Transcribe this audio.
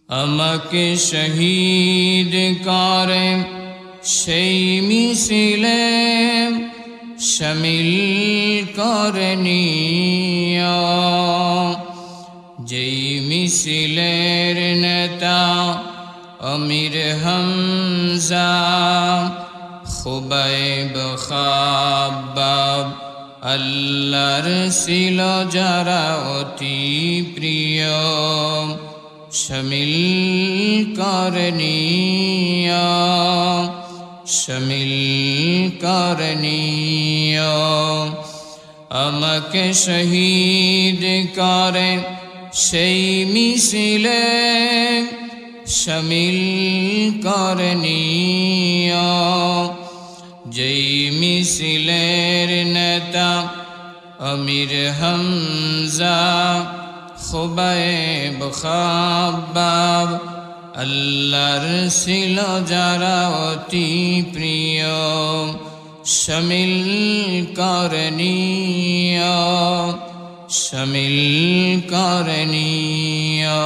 আমাকে শহীদ করে সেই মিছিলে শামিল করে নিও, যেই মিছিলের নেতা আমির হামজা, খুবাইব খাব্বাব আল্লাহর ছিল যারা অতি প্রিয়, শামিল করে নিও, শামিল করে নিও। আমাকে শহীদ করে সেই মিছিলে শামিল করে নিও, যেই মিছিলের নেতা আমির হামজা, খুবাইব খাব্বাব আল্লাহর ছিল যারা অতি প্রিয়, শামিল করে নিও, শামিল করে নিও।